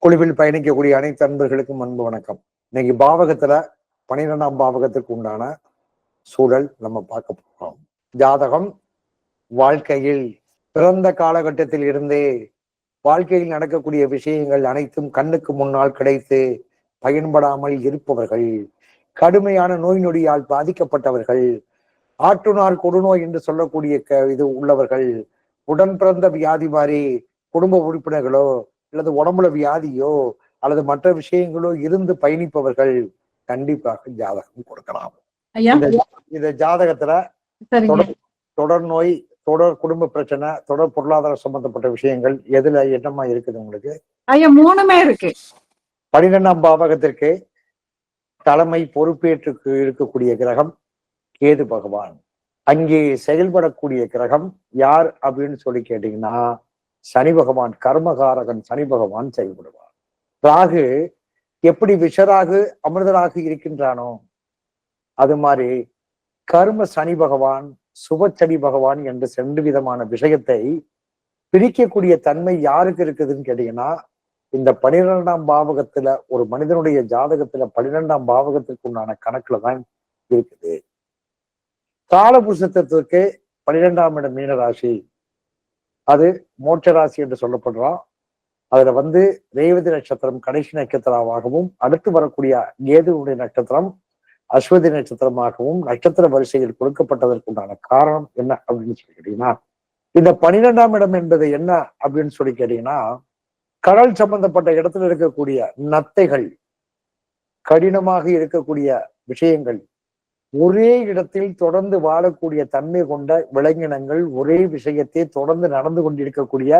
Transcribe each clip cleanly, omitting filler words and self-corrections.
குழுவில் பயணிக்கக்கூடிய அனைத்து அன்பர்களுக்கும் அன்பு வணக்கம். இன்னைக்கு பாவகத்துல 12ஆம் பாவகத்துக்கு உண்டான சூழல் நம்ம பார்க்க போறோம். ஜாதகம் வாழ்க்கையில் பிறந்த காலகட்டத்தில் இருந்தே வாழ்க்கையில் நடக்கக்கூடிய விஷயங்கள் அனைத்தும் கண்ணுக்கு முன்னால் கிடைத்து பயன்படாமல் இருப்பவர்கள், கடுமையான நோய் நொடியால் பாதிக்கப்பட்டவர்கள், ஆற்றுநார் கொடுநோய் என்று சொல்லக்கூடிய இது உள்ளவர்கள், உடன் பிறந்த வியாதி மாதிரி குடும்ப உறுப்பினர்களோ அல்லது உடம்புல வியாதியோ அல்லது மற்ற விஷயங்களோ இருந்து பயணிப்பவர்கள் கண்டிப்பாக ஜாதகம் கொடுக்கலாம். இந்த ஜாதகத்துல தொடர் நோய், தொடர் குடும்ப பிரச்சனை, தொடர் பொருளாதார சம்பந்தப்பட்ட விஷயங்கள் எதுல என்னமா இருக்குது உங்களுக்கு? ஐயா மூணுமே இருக்கு. 12ஆம் பாவகத்திற்கு தலைமை பொறுப்பேற்று இருக்கக்கூடிய கிரகம் கேது பகவான். அங்கே செயல்படக்கூடிய கிரகம் யார் அப்படின்னு சொல்லி கேட்டீங்கன்னா சனி பகவான், கர்மகாரகன் சனி பகவான் செயல்படுவார். ராகு எப்படி விஷராகு அமிர்தராகு இருக்கின்றானோ அது மாதிரி கர்ம சனி பகவான், சுப சனி பகவான் என்று 2 விதமான விஷயத்தை பிரிக்கக்கூடிய தன்மை யாருக்கு இருக்குதுன்னு கேட்டீங்கன்னா இந்த 12ஆம் பாவகத்துல ஒரு மனிதனுடைய ஜாதகத்துல 12ஆம் பாவகத்திற்கு உண்டான கணக்குலதான் இருக்குது. காலபுருஷத்துக்கு 12ஆம் இடம் மீன ராசி, அது மோட்ச ராசி என்று சொல்லப்படுறோம். அதுல ரேவதி நட்சத்திரம் கடைசி நட்சத்திரமாகவும், அடுத்து வரக்கூடிய கேதுவுடைய நட்சத்திரம் அஸ்வதி நட்சத்திரமாகவும் நட்சத்திர வரிசையில் கொடுக்கப்பட்டதற்குண்டான காரணம் என்ன அப்படின்னு சொல்லி கேட்டீங்கன்னா, இந்த 12ஆம் இடம் என்பது என்ன அப்படின்னு சொல்லி கேட்டீங்கன்னா, கடல் சம்பந்தப்பட்ட இடத்துல இருக்கக்கூடிய நத்தைகள், கடினமாக இருக்கக்கூடிய விஷயங்கள், ஒரே இடத்தில் தொடர்ந்து வாழக்கூடிய தன்மை கொண்ட விலங்கினங்கள், ஒரே விஷயத்தை தொடர்ந்து நடந்து கொண்டிருக்கக்கூடிய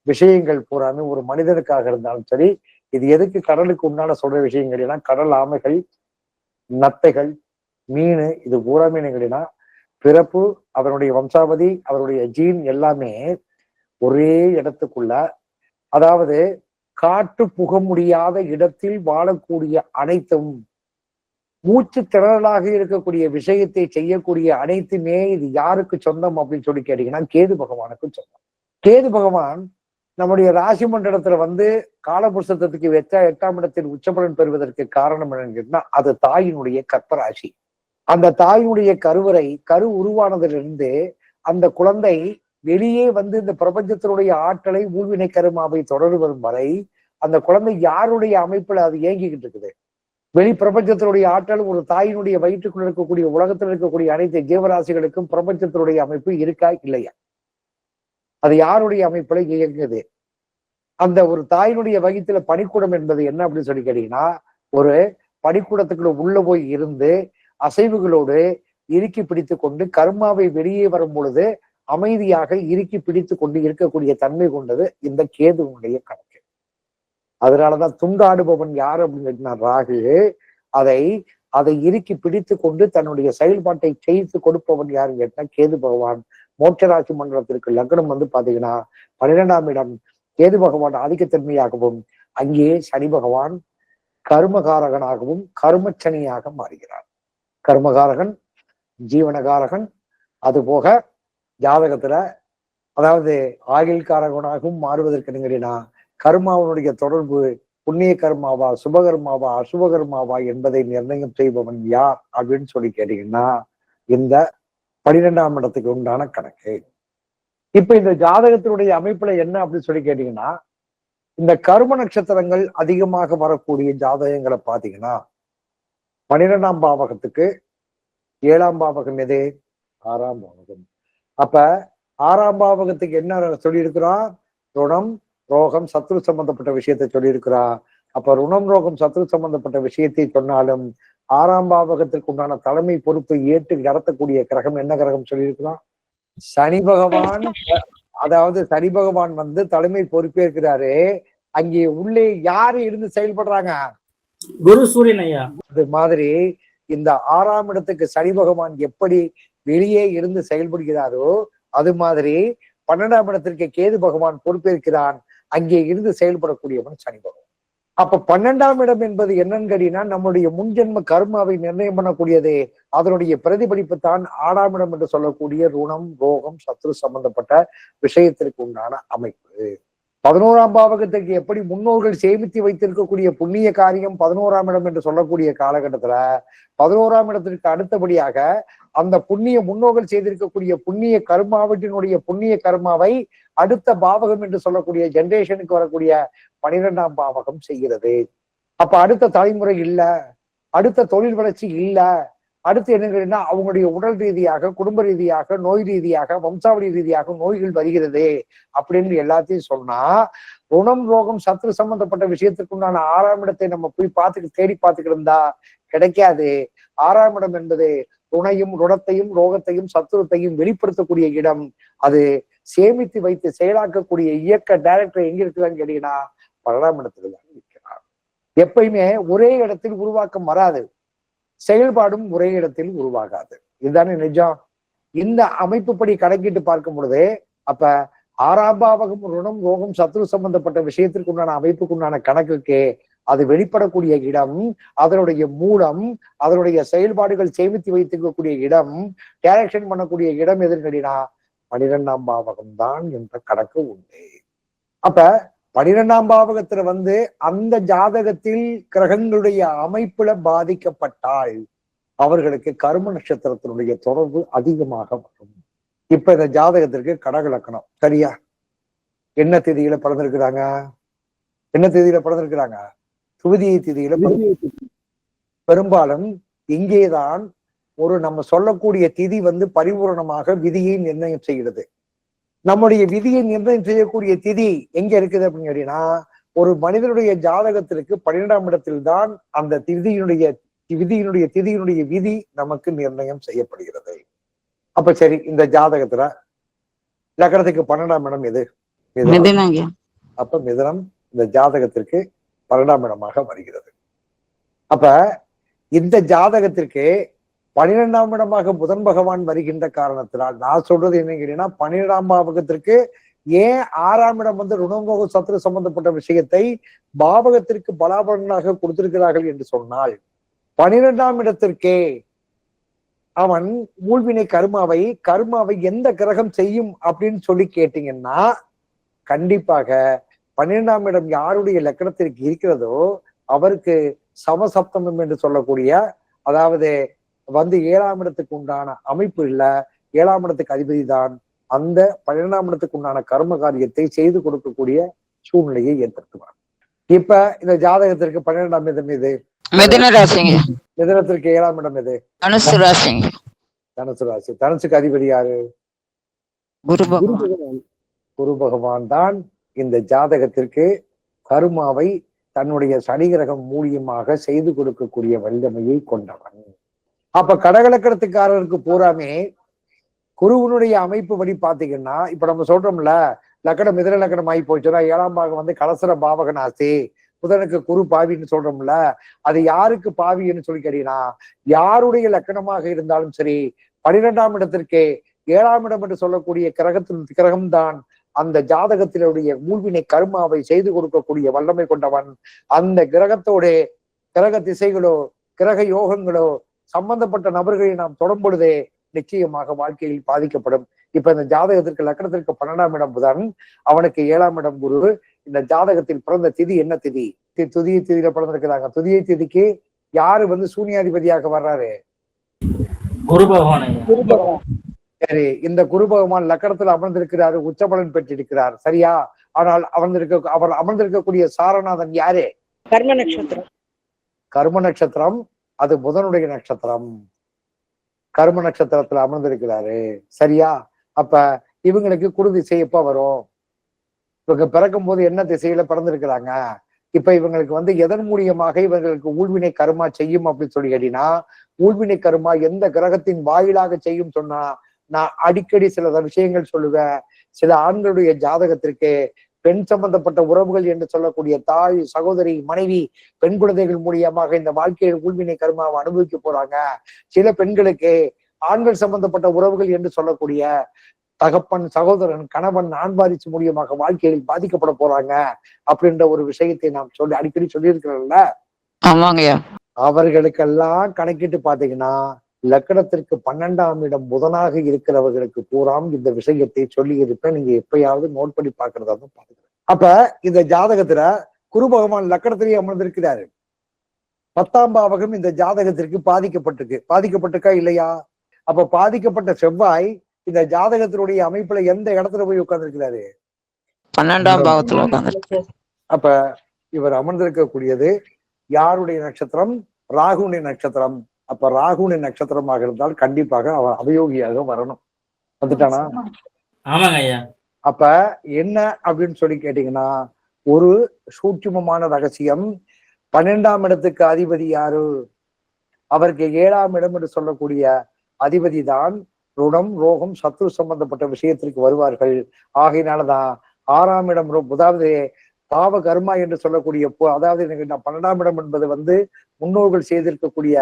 விஷயங்கள் பூராமே ஒரு மனிதனுக்காக இருந்தாலும் சரி, இது எதுக்கு கடலுக்கு உண்டான சொல்ற விஷயங்கள் எல்லாம் கடல் ஆமைகள், நத்தைகள், மீன், இது பூராமே என்னங்கன்னா பிறப்பு, அவருடைய வம்சாவதி, அவருடைய ஜீன் எல்லாமே ஒரே இடத்துக்குள்ள, அதாவது காற்று புக முடியாத இடத்தில் வாழக்கூடிய அனைத்தும், மூச்சு திணறலாக இருக்கக்கூடிய விஷயத்தை செய்யக்கூடிய அனைத்துமே இது யாருக்கு சொந்தம் அப்படின்னு சொல்லி கேட்டீங்கன்னா கேது பகவானுக்கு சொந்தம். கேது பகவான் நம்முடைய ராசி மண்டலத்துல காலபுருஷத்துக்கு 8ஆம் இடத்தில் உச்சபலன் பெறுவதற்கு காரணம் என்னன்னு கேட்டீங்கன்னா அது தாயினுடைய கற்பராசி. அந்த தாயினுடைய கரு உருவானதிலிருந்து அந்த குழந்தை வெளியே இந்த பிரபஞ்சத்தினுடைய ஆற்றலை ஊழ்வினை கருமாவை தொடர்வதும் வரை அந்த குழந்தை யாருடைய அமைப்புல அது இயங்கிக்கிட்டு இருக்குது. வெளி பிரபஞ்சத்தினுடைய ஆற்றல் ஒரு தாயினுடைய வயிற்றுக்குள் இருக்கக்கூடிய உலகத்தில் இருக்கக்கூடிய அனைத்து ஜீவராசிகளுக்கும் பிரபஞ்சத்தினுடைய அமைப்பு இருக்கா இல்லையா? அது யாருடைய அமைப்புல இயங்குது? அந்த ஒரு தாயினுடைய வயிற்றுல பனிக்கூடம் என்பது என்ன அப்படின்னு சொல்லி கேட்டீங்கன்னா, ஒரு பனிக்கூடத்துக்குள்ள உள்ள போய் இருந்து அசைவுகளோடு இறுக்கி பிடித்து கொண்டு கர்மாவை வெளியே வரும் பொழுது அமைதியாக இறுக்கி பிடித்து கொண்டு இருக்கக்கூடிய தன்மை கொண்டது இந்த கேதுவனுடைய கணக்கு. அதனாலதான் துண்டாடுபவன் யார் அப்படின்னு ராகு. அதை இறுக்கி பிடித்து கொண்டு தன்னுடைய செயல்பாட்டை செய்து கொடுப்பவன் யாருன்னு கேட்டா கேது பகவான். மோட்சராசி மண்டலத்திற்கு லக்னம் பாத்தீங்கன்னா 12ஆம் இடம் கேது பகவான் ஆதிக்கத்தன்மையாகவும், அங்கே சனி பகவான் கர்மகாரகனாகவும் கர்மச்சனியாக மாறுகிறார். கர்மகாரகன், ஜீவனகாரகன், அது போக ஜாதகத்துல அதாவது ஆயுள் காரகனாகவும் மாறுவதற்கு என்னங்கன்னா கர்மாவனுடைய தொடர்பு புண்ணிய கர்மாவா, சுபகர்மாவா, அசுபகர்மாவா என்பதை நிர்ணயம் செய்பவன் யார் அப்படின்னு சொல்லி கேட்டீங்கன்னா இந்த 12ஆம் இடத்துக்கு உண்டான கணக்கு. இப்ப இந்த ஜாதகத்தினுடைய அமைப்புல என்ன அப்படின்னு சொல்லி கேட்டீங்கன்னா, இந்த கர்ம நட்சத்திரங்கள் அதிகமாக வரக்கூடிய ஜாதகங்களை பாத்தீங்கன்னா 12ஆம் பாவகத்துக்கு 7ஆம் பாவகம் எது? 6ஆம் பாவகம். அப்ப 6ஆம் பாவகத்துக்கு என்ன சொல்லி இருக்கிறோம்? ருணம், ரோகம், சத்ரு சம்பந்தப்பட்ட விஷயத்தை சொல்லியிருக்கிறா. அப்ப ருணம், ரோகம், சத்ரு சம்பந்தப்பட்ட விஷயத்தை சொன்னாலும் 6ஆம் பாவகத்திற்கு உண்டான தலைமை பொறுப்பை ஏற்று நடத்தக்கூடிய கிரகம் என்ன கிரகம் சொல்லியிருக்கிறோம்? சனி பகவான். அதாவது சனி பகவான் தலைமை பொறுப்பேற்கிறாரு. அங்கே உள்ளே யாரு இருந்து செயல்படுறாங்க? குரு சூரியன் ஐயா. அது மாதிரி இந்த 6ஆம் இடத்துக்கு சனி பகவான் எப்படி வெளியே இருந்து செயல்படுகிறாரோ அது மாதிரி 12ஆம் இடத்திற்கு கேது பகவான் பொறுப்பேற்கிறான். அங்கே இருந்து செயல்படக்கூடியவன் சனி பகவான். அப்ப 12ஆம் இடம் என்பது என்னன்னு கேட்டீங்கன்னா நம்முடைய முன்ஜென்ம கர்மாவை நிர்ணயம் பண்ணக்கூடியது. அதனுடைய பிரதிபலிப்பு தான் 6ஆம் இடம் என்று சொல்லக்கூடிய ருணம், ரோகம், சத்ரு சம்பந்தப்பட்ட விஷயத்திற்கு உண்டான அமைப்பு. 11ஆம் பாவகத்துக்கு எப்படி முன்னோர்கள் சேமித்து வைத்திருக்கக்கூடிய புண்ணிய காரியம் 11ஆம் இடம் என்று சொல்லக்கூடிய காலகட்டத்துல 11ஆம் இடத்திற்கு அடுத்தபடியாக அந்த புண்ணிய முன்னோர்கள் செய்திருக்கக்கூடிய புண்ணிய கர்மாவற்றினுடைய புண்ணிய கர்மாவை அடுத்த பாவகம் என்று சொல்லக்கூடிய ஜெனரேஷனுக்கு வரக்கூடிய 12ஆம் பாவகம் செய்கிறது. அப்ப அடுத்த தலைமுறை இல்ல, அடுத்த தொழில் வளர்ச்சி இல்ல, அடுத்து என்னங்கன்னா அவங்களுடைய உடல் ரீதியாக, குடும்ப ரீதியாக, நோய் ரீதியாக, வம்சாவளி ரீதியாக நோய்கள் வருகிறது அப்படின்னு எல்லாத்தையும் சொன்னா, ருணம் ரோகம் சத்ரு சம்பந்தப்பட்ட விஷயத்திற்குண்டான 6ஆம் இடத்தை நம்ம போய் தேடி பார்த்துக்கிட்டு இருந்தா கிடைக்காது. 6ஆம் இடம் என்பது ருணையும் ருணத்தையும் ரோகத்தையும் சத்துருத்தையும் வெளிப்படுத்தக்கூடிய இடம். அது சேமித்து வைத்து செயலாக்கக்கூடிய இயக்க டைரக்டர் எங்க இருக்குதான்னு கேட்டீங்கன்னா 12ஆம் இடத்துல தான் இருக்கிறார். எப்பயுமே ஒரே இடத்தில் உருவாக்கம் வராது, செயல்பாடும் ஒரே இடத்தில் உருவாகாது. இதுதானே நிஜம். இந்த அமைப்புப்படி கணக்கிட்டு பார்க்கும் பொழுது அப்ப 6ஆம் பாவகம் ருணம் ரோகம் சத்ரு சம்பந்தப்பட்ட விஷயத்திற்கு உண்டான அமைப்புக்குண்டான கணக்குக்கு அது வெளிப்படக்கூடிய இடம், அதனுடைய மூலம், அதனுடைய செயல்பாடுகள் சேமித்து வைத்திருக்கக்கூடிய இடம், டைரக்ஷன் பண்ணக்கூடிய இடம் எதுன்னு கேட்டீங்கன்னா 12ஆம் பாவகம் தான் என்ற கணக்கு உண்டு. அப்ப 12ஆம் பாவகத்துல அந்த ஜாதகத்தில் கிரகங்களுடைய அமைப்புல பாதிக்கப்பட்டால் அவர்களுக்கு கர்ம நட்சத்திரத்தினுடைய தொடர்பு அதிகமாக வரும். இப்ப இந்த ஜாதகத்திற்கு கடக லக்கணம், சரியா? என்ன தேதியில பிறந்திருக்கிறாங்க? என்ன தேதியில பிறந்திருக்கிறாங்க? துவிதியை தேதியில. பெரும்பாலும் இங்கேதான் நம்ம சொல்லக்கூடிய திதி பரிபூரணமாக விதியை நிர்ணயம் செய்கிறது. நம்முடைய விதியை நிர்ணயம் செய்யக்கூடிய திதி எங்க இருக்குது அப்படின்னு கேட்டீங்கன்னா, ஒரு மனிதனுடைய ஜாதகத்திற்கு 12ஆம் இடத்தில் தான் அந்த திதியினுடைய விதி நமக்கு நிர்ணயம் செய்யப்படுகிறது. அப்ப சரி, இந்த ஜாதகத்துல லக்னத்துக்கு 12ஆம் இடம் எது? அப்ப மிதுனம் இந்த ஜாதகத்திற்கு 12ஆம் இடமாக வருகிறது. அப்ப இந்த ஜாதகத்திற்கு 12ஆம் இடமாக புதன் பகவான் வருகின்ற காரணத்தினால் நான் சொல்றது என்ன கேட்டீங்கன்னா, 12ஆம் பாவகத்திற்கு ஏன் 6ஆம் இடம் ருணமோக சத்ரு சம்பந்தப்பட்ட விஷயத்தை பாவகத்திற்கு பலாபலனாக கொடுத்திருக்கிறார்கள் என்று சொன்னால், 12ஆம் இடத்திற்கே அவன் மூழ்வினை கர்மாவை எந்த கிரகம் செய்யும் அப்படின்னு சொல்லி கேட்டீங்கன்னா, கண்டிப்பாக 12ஆம் இடம் யாருடைய லக்கணத்திற்கு இருக்கிறதோ அவருக்கு சமசப்தமம் என்று சொல்லக்கூடிய, அதாவது 7ஆம் இடத்துக்கு உண்டான அமைப்பு இல்ல, 7ஆம் இடத்துக்கு அதிபதி தான் அந்த 12ஆம் இடத்துக்கு உண்டான கர்ம காரியத்தை செய்து கொடுக்கக்கூடிய சூழ்நிலையை ஏற்படுத்துவார். இப்ப இந்த ஜாதகத்திற்கு 12ஆம் இடம் எது? மிதுன ராசிங்க. மிதுனத்திற்கு 7ஆம் இடம் எது? தனுசு ராசிங்க. தனுசு ராசி. தனுசுக்கு அதிபதி யாரு? குரு பகவான் தான் இந்த ஜாதகத்திற்கு கர்மாவை தன்னுடைய சனி கிரகம் மூலியமாக செய்து கொடுக்கக்கூடிய வல்லமையை கொண்டவன். அப்ப கடகலக்கணத்துக்காரருக்கு பூராமே குருவனுடைய அமைப்பு படி பாத்தீங்கன்னா, இப்ப நம்ம சொல்றோம்ல லக்கணம் மிதுன லக்கணம் ஆகி போச்சுன்னா 7ஆம் பாகம் கலசர பாவகனாசி, புதனுக்கு குரு பாவின்னு சொல்றோம்ல, அது யாருக்கு பாவின்னு சொல்லி கேட்டீங்கன்னா, யாருடைய லக்கணமாக இருந்தாலும் சரி 12ஆம் இடத்திற்கு 7ஆம் இடம் என்று சொல்லக்கூடிய கிரகம்தான் அந்த ஜாதகத்தினுடைய மூழ்வினை கர்மாவை செய்து கொடுக்கக்கூடிய வல்லமை கொண்டவன். அந்த கிரகத்தோட கிரக திசைகளோ கிரக யோகங்களோ சம்பந்தப்பட்ட நபர்களை நாம் தொடும் பொழுதே நிச்சயமாக வாழ்க்கையில் பாதிக்கப்படும். இப்ப இந்த ஜாதகத்திற்கு லக்கணத்திற்கு 12ஆம் இடம் புதன், அவனுக்கு 7ஆம் இடம் குரு. இந்த ஜாதகத்தில் பிறந்த திதி என்ன திதி? துதியை திதியில பிறந்திருக்கிறாங்க. துதியை திதிக்கு யாரு சூன்யாதிபதியாக வர்றாரு? குரு பகவான். சரி, இந்த குரு பகவான் லக்கணத்துல அமர்ந்திருக்கிறாரு, உச்சபலன் பெற்றிருக்கிறார், சரியா? ஆனால் அவர் அமர்ந்திருக்கக்கூடிய சாரநாதன் யாரு? கர்ம நட்சத்திரம். கர்ம நட்சத்திரம், அது புதனுடைய நட்சத்திரம். கர்ம நட்சத்திரத்துல அமர்ந்திருக்கிறாரு, சரியா? அப்ப இவங்களுக்கு குரு திசை எப்ப வரும்? இவங்க பிறக்கும் போது என்ன திசையில பிறந்திருக்கிறாங்க? இப்ப இவங்களுக்கு எதன் மூலியமாக இவங்களுக்கு ஊழ்வினை கர்மா செய்யும் அப்படின்னு சொல்லி கேட்டீங்கன்னா, ஊழ்வினை கர்மா எந்த கிரகத்தின் வாயிலாக செய்யும் சொன்னா, நான் அடிக்கடி சில விஷயங்கள் சொல்லுவேன். சில ஆண்களுடைய ஜாதகத்திற்கு பெண் சம்பந்தப்பட்ட உறவுகள் என்று சொல்லக்கூடிய தாய், சகோதரி, மனைவி, பெண் குழந்தைகள் மூலியமாக இந்த வாழ்க்கையில் ஊழ்வினை கர்மாவை அனுபவிக்க போறாங்க. சில பெண்களுக்கு ஆண்கள் சம்பந்தப்பட்ட உறவுகள் என்று சொல்லக்கூடிய தகப்பன், சகோதரன், கணவன், ஆண்பாரிசு மூலியமாக வாழ்க்கையில் பாதிக்கப்பட போறாங்க அப்படின்ற ஒரு விஷயத்தை நாம் அடிக்கடி சொல்லியிருக்கிறோம்ல. ஆமாங்கய்யா. அவர்களுக்கெல்லாம் கணக்கிட்டு பாத்தீங்கன்னா லக்கணத்திற்கு 12ஆம் இடம் புதனாக இருக்கிறவர்களுக்கு பூராம் இந்த விஷயத்தை சொல்லி இருப்பேன். நீங்க எப்பயாவது நோட் பண்ணி பாக்குறதா தான் பாருங்க. அப்ப இந்த ஜாதகத்துல குரு பகவான் லக்கணத்திலேயே அமர்ந்திருக்கிறாரு. 10ஆம் பாவகம் இந்த ஜாதகத்திற்கு பாதிக்கப்பட்டிருக்கா இல்லையா? அப்ப பாதிக்கப்பட்ட செவ்வாய் இந்த ஜாதகத்தினுடைய அமைப்புல எந்த இடத்துல போய் உட்கார்ந்துருக்கிறாரு? 12ஆம் பாவத்துல உட்கார்ந்து. அப்ப இவர் அமர்ந்திருக்கக்கூடியது யாருடைய நட்சத்திரம்? ராகுனுடைய நட்சத்திரம். அப்ப ராகுனுடைய நட்சத்திரமாக இருந்தால் கண்டிப்பாக அவர் அவயோகியாக வரணும். வந்துட்டானா? ஆமாங்க ஐயா. அப்ப என்ன அப்படின்னு சொல்லி கேட்டீங்கன்னா, ஒரு சூட்சுமமான ரகசியம். 12ஆம் இடத்துக்கு அதிபதி யாரு? அவருக்கு 7ஆம் இடம் என்று சொல்லக்கூடிய அதிபதி தான் ருணம், ரோகம், சத்ரு சம்பந்தப்பட்ட விஷயத்திற்கு வருவார்கள். ஆகையினாலதான் 6ஆம் இடம், அதாவது பாவ கர்மா என்று சொல்லக்கூடிய, அதாவது 12ஆம் இடம் என்பது முன்னோர்கள் செய்திருக்கக்கூடிய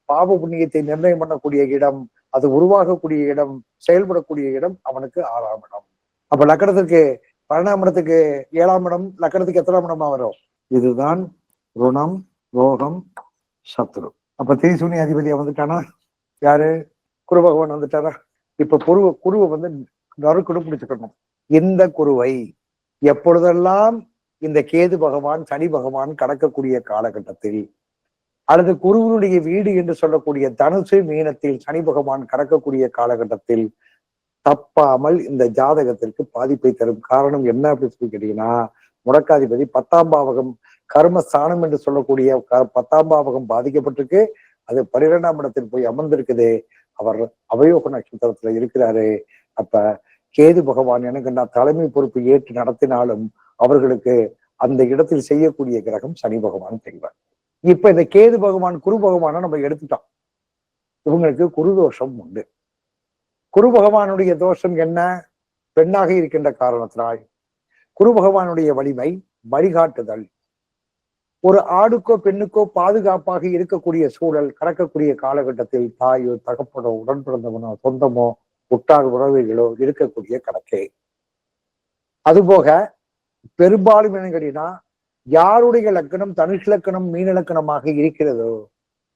பாவ புண்ணியத்தை நிர்ணயம் பண்ணக்கூடிய இடம், அது உருவாகக்கூடிய இடம், செயல்படக்கூடிய இடம் அவனுக்கு 6ஆம் இடம். அப்ப லக்கணத்துக்கு 12ஆம் இடத்துக்கு 7ஆம் இடம், லக்கணத்துக்கு எத்தனாம் இடமா வரும்? இதுதான் ருணம், ரோகம், சத்ரு. அப்ப திரிசூனி அதிபதியா வந்துட்டானா? யாரு? குரு பகவான் வந்துட்டாரா? இப்ப குருவை நறுக்குடு பிடிச்சுக்கணும். இந்த குருவை எப்பொழுதெல்லாம் இந்த கேது பகவான், சனி பகவான் கடக்கக்கூடிய காலகட்டத்தில், அல்லது குருவனுடைய வீடு என்று சொல்லக்கூடிய தனுசு மீனத்தில் சனி பகவான் கடக்கக்கூடிய காலகட்டத்தில் தப்பாமல் இந்த ஜாதகத்திற்கு பாதிப்பை தரும். காரணம் என்ன அப்படின்னு சொல்லி கேட்டீங்கன்னா, முடக்காதிபதி 10ஆம் பாவகம் கர்மஸ்தானம் என்று சொல்லக்கூடிய 10ஆம் பாவகம் பாதிக்கப்பட்டிருக்கு. அது 12ஆம் இடத்தில் போய் அமர்ந்திருக்குது. அவர் அவயோக நட்சத்திரத்துல இருக்கிறாரு. அப்ப கேது பகவான் எனக்கு நான் தலைமை பொறுப்பு ஏற்று நடத்தினாலும் அவர்களுக்கு அந்த இடத்தில் செய்யக்கூடிய கிரகம் சனி பகவான் தெரிவார். இப்ப இந்த கேது பகவான் குரு பகவானை நம்ம எடுத்துட்டோம். இவங்களுக்கு குரு தோஷம் உண்டு. குரு பகவானுடைய தோஷம் என்ன? பெண்ணாக இருக்கின்ற காரணத்தினால் குரு பகவானுடைய வலிமை வழிகாட்டுதல். ஒரு ஆணுக்கோ பெண்ணுக்கோ பாதுகாப்பாக இருக்கக்கூடிய சூழல் கடக்கக்கூடிய காலகட்டத்தில் தாயோ, தகப்பனோ, உடன் பிறந்தவனோ, சொந்தமோ, உற்றார் உறவுகளோ இருக்கக்கூடிய கணக்கே. அதுபோக பெரும்பாலும் என்னங்கன்னா, யாருடைய லக்கணம் தனுஷ் லக்கணம் மீன லக்கணமாக இருக்கிறதோ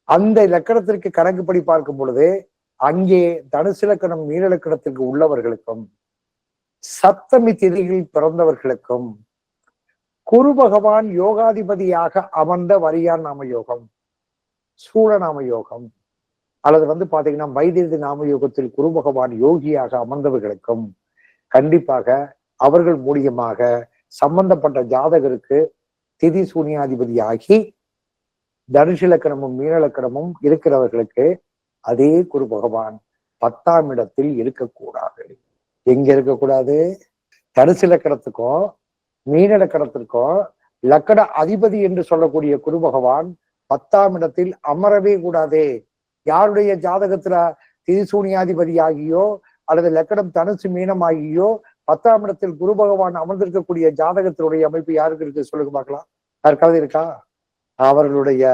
அந்த லக்கணத்திற்கு கணக்குப்படி பார்க்கும் பொழுது அங்கே தனுசு லக்கணம் மீன லக்கணத்திற்கு உள்ளவர்களுக்கும் சப்தமி திதியில் பிறந்தவர்களுக்கும் குரு பகவான் யோகாதிபதியாக அமர்ந்த வரியான் நாம யோகம், சூழ நாம யோகம், அல்லது பாத்தீங்கன்னா வைத்தியதி நாம யோகத்தில் குரு பகவான் யோகியாக அமர்ந்தவர்களுக்கும் கண்டிப்பாக அவர்கள் மூலியமாக சம்பந்தப்பட்ட ஜாதகருக்கு திதி சூனியாதிபதி ஆகி தனுஷ லக்கணமும் மீன லக்கணமும் இருக்கிறவர்களுக்கு அதே குரு பகவான் 10ஆம் இடத்தில் இருக்கக்கூடாது. எங்க இருக்கக்கூடாது? தனுசு லக்கணத்துக்கும் மீன லக்கணத்திற்கும் லக்கண அதிபதி என்று சொல்லக்கூடிய குரு பகவான் 10ஆம் இடத்தில் அமரவே கூடாதே. யாருடைய ஜாதகத்துல திரிசூனியாதிபதி ஆகியோ அல்லது லக்கணம் தனுசு மீனம் ஆகியோ 10ஆம் இடத்தில் குரு பகவான் அமர்ந்திருக்கக்கூடிய ஜாதகத்தினுடைய அமைப்பு யாருக்கு இருக்கு சொல்லுங்க பார்க்கலாம். யாருக்காவது இருக்கா? அவர்களுடைய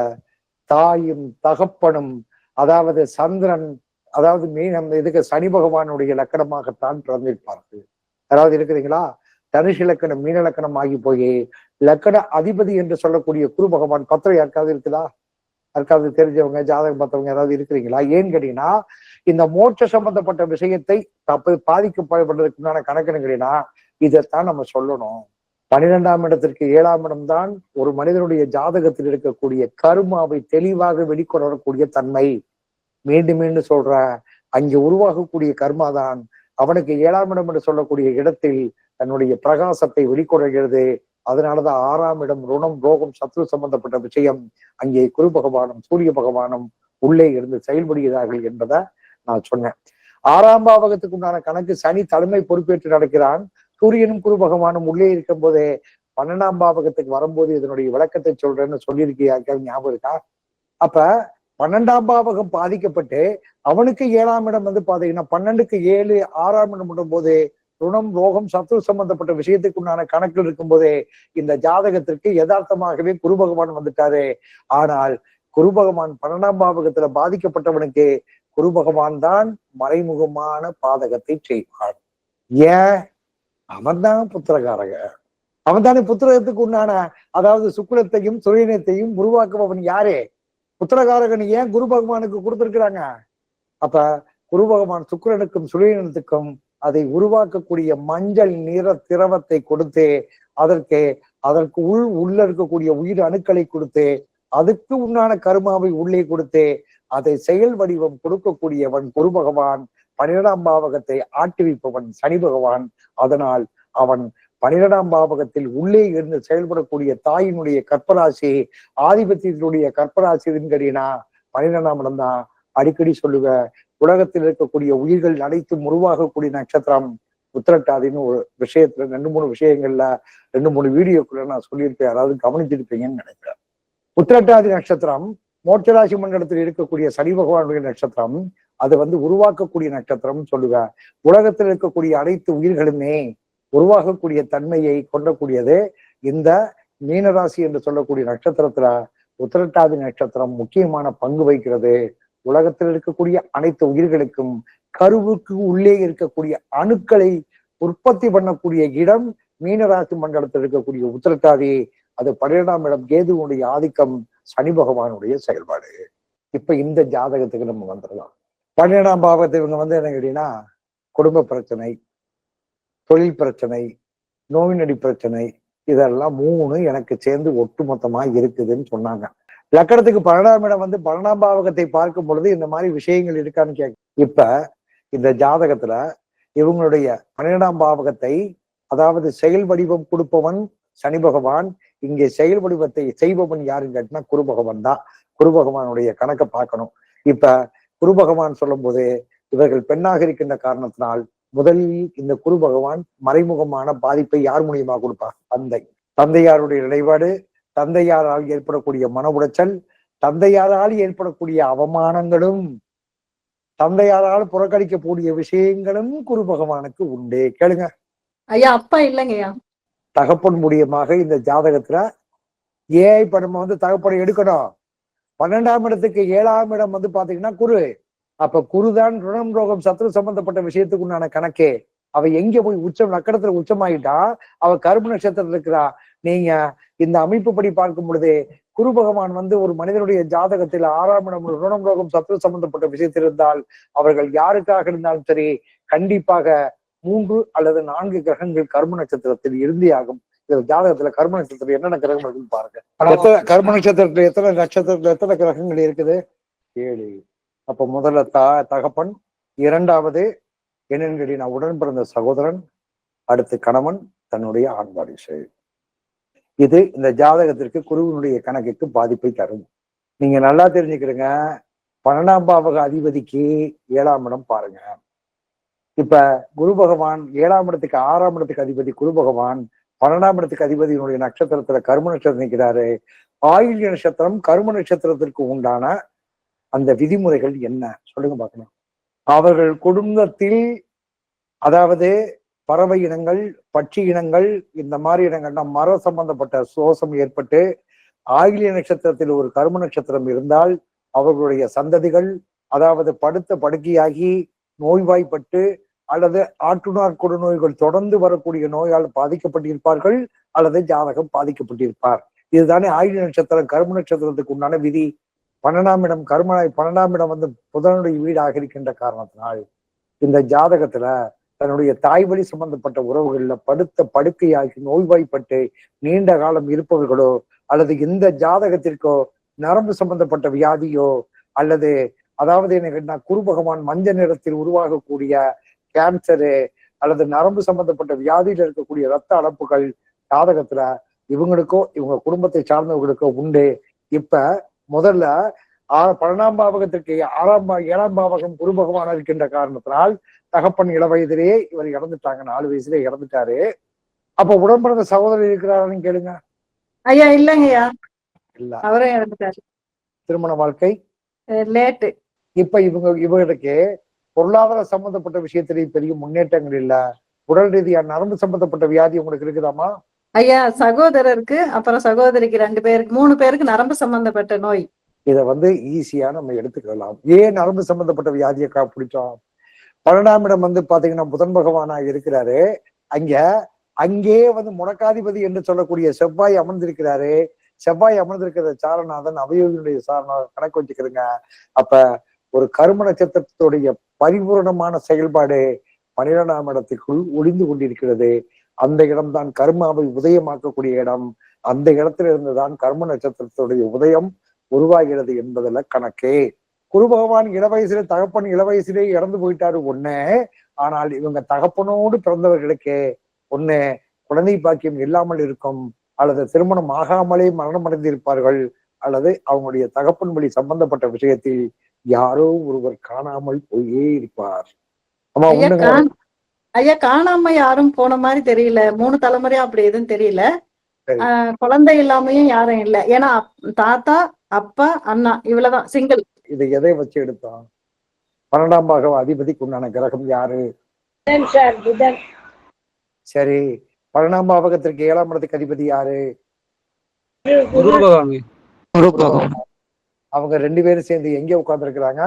தாயும் தகப்பனும், அதாவது சந்திரன், அதாவது மீனம் இதுக்கு சனி பகவானுடைய லக்கணமாகத்தான் பிறந்திருப்பார்கள். யாராவது இருக்கிறீங்களா? தனுஷ் லக்கணம் மீன லக்கணம் ஆகி போய் லக்கண அதிபதி என்று சொல்லக்கூடிய குரு பகவான் பத்திரம் யாருக்காவது இருக்குதா? யாருக்காவது தெரிஞ்சவங்க ஜாதகம் பார்த்தவங்க யாராவது இருக்கிறீங்களா? ஏன்னு கேட்டீங்கன்னா, இந்த மோட்ச சம்பந்தப்பட்ட விஷயத்தை பாதிக்கப்படுவதற்குண்டான கணக்குன்னு இதைத்தான் நம்ம சொல்லணும். 12ஆம் இடத்திற்கு 7ஆம் இடம் தான் ஒரு மனிதனுடைய ஜாதகத்தில் இருக்கக்கூடிய கர்மாவை தெளிவாக வெளிக்கொணரக்கூடிய தன்மை. மீண்டும் மீண்டும் சொல்றேன், அங்கே உருவாகக்கூடிய கர்மா தான் அவனுக்கு 7ஆம் இடம் என்று சொல்லக்கூடிய இடத்தில் தன்னுடைய பிரகாசத்தை வெளிக்கொணர்கிறது. அதனாலதான் 6ஆம் இடம் ருணம், ரோகம், சத்ரு சம்பந்தப்பட்ட விஷயம் அங்கே குரு பகவானும் சூரிய பகவானும் உள்ளே இருந்து செயல்படுகிறார்கள் என்பதை நான் சொன்னேன். 6ஆம் பாவகத்துக்கு உண்டான கணக்கு சனி தலைமை பொறுப்பேற்று நடக்கிறான். சூரியனும் குரு பகவானும் உள்ளே இருக்கும் போதே 12ஆம் பாவகத்துக்கு வரும்போது இதனுடைய விளக்கத்தை சொல்றேன்னு சொல்லியிருக்கியா? ஞாபகம் இருக்கா? அப்ப 12ஆம் பாவகம் பாதிக்கப்பட்டு அவனுக்கு 7ஆம் இடம் பாத்தீங்கன்னா 12க்கு 7 6ஆம் இடம் போது ருணம், ரோகம், சத்ரு சம்பந்தப்பட்ட விஷயத்துக்கு உண்டான கணக்கில் இருக்கும் போதே இந்த ஜாதகத்திற்கு யதார்த்தமாகவே குரு பகவான் வந்துட்டாரு. ஆனால் குரு பகவான் 12ஆம் பாவகத்துல பாதிக்கப்பட்டவனுக்கு குரு பகவான் தான் மறைமுகமான பாதகத்தை செய்வான். ஏன்? அவன் தான் புத்திரகாரக. அவன் தானே புத்திரத்துக்கு உண்டான, அதாவது சுக்கிரத்தையும் சுழினத்தையும் உருவாக்குபவன் யாரே? புத்திரகாரகன் ஏன் குரு பகவானுக்கு கொடுத்திருக்கிறாங்க? அப்ப குரு பகவான் சுக்கிரனுக்கும் சூரியனுக்கும் அதை உருவாக்கக்கூடிய மஞ்சள் நிற திரவத்தை கொடுத்து அதற்கு உள்ள இருக்கக்கூடிய உயிர் அணுக்களை கொடுத்து அதுக்கு உண்டான கருமாவை உள்ளே கொடுத்து அதை செயல் வடிவம் கொடுக்கக்கூடியவன் குரு பகவான். 12ஆம் பாவகத்தை ஆட்டுவிப்பவன் சனி பகவான். அதனால் அவன் 12ஆம் பாவகத்தில் உள்ளே இருந்து செயல்படக்கூடிய தாயினுடைய கற்பராசி ஆதிபத்தியத்தினுடைய கற்பராசி கேட்டீங்கன்னா 12ஆம் இடம் தான். அடிக்கடி சொல்லுவ, உலகத்தில் இருக்கக்கூடிய உயிர்கள் அனைத்தும் உருவாகக்கூடிய நட்சத்திரம் உத்திரட்டாதின்னு ஒரு விஷயத்துல 2-3 விஷயங்கள்ல 2-3 வீடியோக்குள்ள நான் சொல்லியிருப்பேன். அதாவது கவனிச்சிருப்பீங்கன்னு நினைக்கிறேன். உத்திரட்டாதி நட்சத்திரம் மோட்சராசி மண்டலத்தில் இருக்கக்கூடிய சனி பகவானுடைய நட்சத்திரம். அது உருவாக்கக்கூடிய நட்சத்திரம் சொல்லுவேன். உலகத்தில் இருக்கக்கூடிய அனைத்து உயிர்களுமே உருவாகக்கூடிய தன்மையை கொண்டக்கூடியது இந்த மீனராசி என்று சொல்லக்கூடிய நட்சத்திரத்துல உத்திரட்டாதி நட்சத்திரம் முக்கியமான பங்கு வகிக்கிறது. உலகத்தில் இருக்கக்கூடிய அனைத்து உயிர்களுக்கும் கருவுக்கு உள்ளே இருக்கக்கூடிய அணுக்களை உற்பத்தி பண்ணக்கூடிய இடம் மீனராசி மண்டலத்தில் இருக்கக்கூடிய உத்திரட்டாதி. அது 12ஆம் இடம் கேதுவுடைய ஆதிக்கம், சனி பகவானுடைய செயல்பாடு. இப்ப இந்த ஜாதகத்துக்கு நம்ம வந்துடலாம். 12ஆம் பாவத்தை இவங்க என்ன கேட்டீங்கன்னா குடும்ப பிரச்சனை, தொழில் பிரச்சனை, நோய் நொடி பிரச்சனை, இதெல்லாம் 3 எனக்கு சேர்ந்து ஒட்டுமொத்தமா இருக்குதுன்னு சொன்னாங்க. லக்கணத்துக்கு 12ஆம் இடம் 12ஆம் பாவகத்தை பார்க்கும் பொழுது இந்த மாதிரி விஷயங்கள் இருக்கான்னு கேட்க. இப்ப இந்த ஜாதகத்துல இவங்களுடைய 12ஆம் பாவகத்தை அதாவது செயல் வடிவம் கொடுப்பவன் சனி பகவான். இங்கே செயல் வடிவத்தை செய்பவன் யாருன்னு கேட்டினா குரு பகவான் தான். குரு பகவானுடைய கணக்கை பார்க்கணும். இப்ப குரு பகவான் சொல்லும் போது இவர்கள் பெண்ணாக இருக்கின்ற காரணத்தினால் முதலில் இந்த குரு பகவான் மறைமுகமான பாதிப்பை யார் மூலியமா கொடுப்பார்? தந்தையாருடைய நிலைப்பாடு, தந்தையாரால் ஏற்படக்கூடிய மன உளைச்சல், தந்தையாரால் ஏற்படக்கூடிய அவமானங்களும், தந்தையாரால் புறக்கணிக்கக்கூடிய விஷயங்களும் குரு பகவானுக்கு உண்டு. கேளுங்க ஐயா. அப்பா இல்லைங்கய்யா, தகப்பன் மூலியமாக இந்த ஜாதகத்துல இப்ப நம்ம தகப்பனை எடுக்கணும். 12ஆம் இடத்துக்கு 7ஆம் இடம் பாத்தீங்கன்னா குரு. அப்ப குருதான் ருணம் ரோகம் சத்ரு சம்பந்தப்பட்ட விஷயத்துக்கு உண்டான கணக்கே. அவ எங்க போய் உச்சம் நக்கடத்துல உச்சமாயிட்டா அவ கருப்பு நட்சத்திரத்துல இருக்கிறா. நீங்க இந்த அமைப்புப்படி பார்க்கும் பொழுது குரு பகவான் ஒரு மனிதனுடைய ஜாதகத்தில் 6ஆம் இடம் ருணம் ரோகம் சத்ரு சம்பந்தப்பட்ட விஷயத்தில் இருந்தால் அவர்கள் யாருக்காக இருந்தாலும் சரி கண்டிப்பாக 3 அல்லது 4 கிரகங்கள் கர்ம நட்சத்திரத்தில் இருந்தே ஆகும். இந்த ஜாதகத்துல கர்ம நட்சத்திரம் என்னென்ன கிரகம் இருக்குன்னு பாருங்க. கர்ம நட்சத்திரத்துல எத்தனை கிரகங்கள் இருக்குது? 7. அப்ப முதல்ல தகப்பன், 2வது என்னன்னு கேட்டீங்கன்னா உடன் பிறந்த சகோதரன், அடுத்து கணவன், தன்னுடைய ஆண் வாரிசு. இது இந்த ஜாதகத்திற்கு குருவினுடைய கணக்குக்கு பாதிப்பை தரும். நீங்க நல்லா தெரிஞ்சுக்கிறீங்க. 12ஆம் பாவக அதிபதிக்கு 7ஆம் இடம் பாருங்க. இப்ப குரு பகவான் 7ஆம் இடத்துக்கு 6ஆம் இடத்துக்கு அதிபதி குரு பகவான் 12ஆம் இடத்துக்கு அதிபதியினுடைய நட்சத்திரத்துல கர்ம நட்சத்திரம் நிற்கிறாரு. ஆயுள்ய நட்சத்திரம் கர்ம நட்சத்திரத்திற்கு உண்டான அந்த விதிமுறைகள் என்ன சொல்லுங்க பார்க்கணும். அவர்கள் குடும்பத்தில் அதாவது பறவை இனங்கள், பட்சி இனங்கள், இந்த மாதிரி இனங்கள்னா மரம் சம்பந்தப்பட்ட சோசம் ஏற்பட்டு ஆயில்ய நட்சத்திரத்தில் ஒரு கர்ம நட்சத்திரம் இருந்தால் அவர்களுடைய சந்ததிகள் அதாவது படுத்த படுக்கையாகி நோய்வாய்ப்பட்டு அல்லது ஆற்றுநார் கொடுநோய்கள் தொடர்ந்து வரக்கூடிய நோயால் பாதிக்கப்பட்டிருப்பார்கள் அல்லது ஜாதகம் பாதிக்கப்பட்டிருப்பார். இதுதானே ஆயுள்ய நட்சத்திரம் கர்ம நட்சத்திரத்துக்கு உண்டான விதி. 12ஆம் இடம் 12ஆம் இடம் புதனுடைய வீடாக இருக்கின்ற காரணத்தினால் இந்த ஜாதகத்துல தன்னுடைய தாய் வழி சம்பந்தப்பட்ட உறவுகள்ல படுத்த படுக்கையாகி நோய்வாய்ப்பட்டு நீண்ட காலம் இருப்பவர்களோ அல்லது இந்த ஜாதகத்திற்கோ நரம்பு சம்பந்தப்பட்ட வியாதியோ அல்லது அதாவது என்ன குரு பகவான் மஞ்சள் நிறத்தில் உருவாகக்கூடிய கேன்சரு அல்லது நரம்பு சம்பந்தப்பட்ட வியாதியில இருக்கக்கூடிய இரத்த அழப்புகள் ஜாதகத்துல இவங்களுக்கோ இவங்க குடும்பத்தை சார்ந்தவர்களுக்கோ உண்டு. இப்ப முதல்ல 12ஆம் பாவகத்திற்கு 7ஆம் பாவகம் குரு பகவான் இருக்கின்ற காரணத்தினால் தகப்பன் இளவயதிலேயே இவர் இறந்துட்டாங்க. 4 வயசுல இறந்துட்டாரு. அப்ப உடன்பிறந்த சகோதரர் இருக்கிறாருன்னு கேளுங்க. ஐயா இல்லைங்கய்யா, இல்ல, அவரே இறந்துட்டாரு. திருமண வாழ்க்கை லேட்டு. இப்ப இவங்களுக்கு பொருளாதார சம்பந்தப்பட்ட விஷயத்திலேயே பெரிய முன்னேற்றங்கள் இல்ல. உடல் ரீதியா நரம்பு சம்பந்தப்பட்ட வியாதி உங்களுக்கு இருக்குதாமா? ஐயா சகோதரருக்கு அப்புறம் சகோதரிக்கு 2 பேருக்கு 3 பேருக்கு நரம்பு சம்பந்தப்பட்ட நோய். இதை ஈஸியா நம்ம எடுத்துக்கலாம். ஏன் நரம்பு சம்பந்தப்பட்ட வியாதியை பிடிச்சோம்? 12ஆம் இடம் பாத்தீங்கன்னா புதன் பகவானா இருக்கிறாரு. அங்கே முடக்காதிபதி என்று சொல்லக்கூடிய செவ்வாய் அமர்ந்திருக்கிறாரு. செவ்வாய் அமர்ந்திருக்கிற சாரநாதன் அவயோகியுடைய சாரநாதன் கணக்கு வச்சுக்கிறதுங்க. அப்ப ஒரு கர்ம நட்சத்திரத்துடைய பரிபூரணமான செயல்பாடு 12ஆம் இடத்துக்குள் ஒளிந்து கொண்டிருக்கிறது. அந்த இடம்தான் கர்மாவை உதயமாக்கக்கூடிய இடம். அந்த இடத்துல இருந்துதான் கர்ம நட்சத்திரத்துடைய உதயம் உருவாகிறது என்பதுல கணக்கே. குரு பகவான் இளவயசுல தகப்பன் இளவயசிலே இறந்து போயிட்டாரு ஒண்ணு. ஆனால் இவங்க தகப்பனோடு பிறந்தவர்களுக்கு ஒண்ணு குழந்தை பாக்கியம் இல்லாமல் இருக்கும், அல்லது திருமணம் ஆகாமலே மரணம் அடைந்திருப்பார்கள், அல்லது அவங்களுடைய தகப்பன் வழி சம்பந்தப்பட்ட விஷயத்தில் யாரோ ஒருவர் காணாமல் போயே இருப்பார். ஆமா ஒண்ணுங்க. ஐயா காணாம யாரும் போன மாதிரி தெரியல, 3 தலைமுறையா அப்படி எதுவும் தெரியல. குழந்தை இல்லாமையும் யாரும் இல்ல. ஏன்னா தாத்தா அப்பா அண்ணா இவ்வளவுதான் சிங்கிள். இதை எதை வச்சு எடுத்தோம்? 12ஆம் பாக அதிபதிக்கு உண்டான கிரகம் யாரு? சரி, 12ஆம் பாவகத்திற்கு 7ஆம் இடத்துக்கு அதிபதி யாரு? அவங்க 2 பேரும் சேர்ந்து எங்க உட்கார்ந்து இருக்கிறாங்க?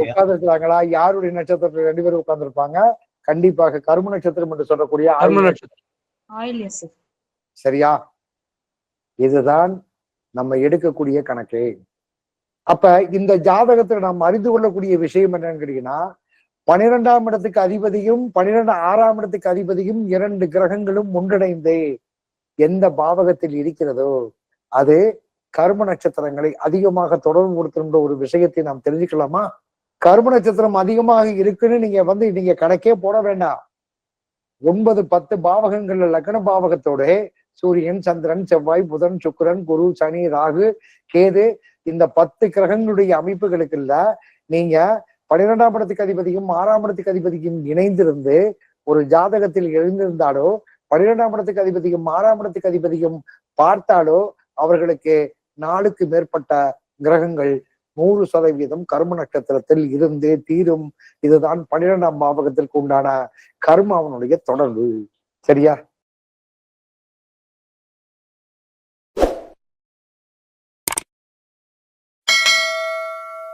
உட்கார்ந்துருக்காங்களா? யாருடைய நட்சத்திரத்துல 2 பேரும் உட்கார்ந்து இருப்பாங்க? கண்டிப்பாக கர்ம நட்சத்திரம் என்று சொல்லக்கூடிய சரியா? இதுதான் நம்ம எடுக்கக்கூடிய கணக்கு. அப்ப இந்த ஜாதகத்துல நாம் அறிந்து கொள்ளக்கூடிய விஷயம் என்னன்னு கேட்டீங்கன்னா, 12ஆம் இடத்துக்கு அதிபதியும் 6ஆம் இடத்துக்கு அதிபதியும் 2 கிரகங்களும் ஒன்றிணைந்து எந்த பாவகத்தில் இருக்கிறதோ அது கர்ம நட்சத்திரங்களை அதிகமாக தொடர்பு கொடுத்துன்ற ஒரு விஷயத்தை நாம் தெரிஞ்சுக்கலாமா? கர்ம நட்சத்திரம் அதிகமாக இருக்குன்னு நீங்க கணக்கே போட வேண்டாம். 9, 10 பாவகங்கள்ல லக்ன பாவகத்தோட சூரியன், சந்திரன், செவ்வாய், புதன், சுக்கிரன், குரு, சனி, ராகு, கேது இந்த 10 கிரகங்களுடைய அமைப்புகளுக்குள்ள நீங்க 12ஆம் இடத்துக்கு அதிபதியும் 6ஆம் இடத்துக்கு அதிபதியும் இணைந்திருந்து ஒரு ஜாதகத்தில் எழுந்திருந்தாலோ 12ஆம் இடத்துக்கு அதிபதியும் 6ஆம் இடத்துக்கு அதிபதியும் பார்த்தாலோ அவர்களுக்கு 4க்கு மேற்பட்ட கிரகங்கள் 100% கர்ம நட்சத்திரத்தில் இருந்தே தீரும். இதுதான் 12ஆம் பாவகத்திற்கு உண்டான கர்மாவனுடைய தொடர்பு. சரியா?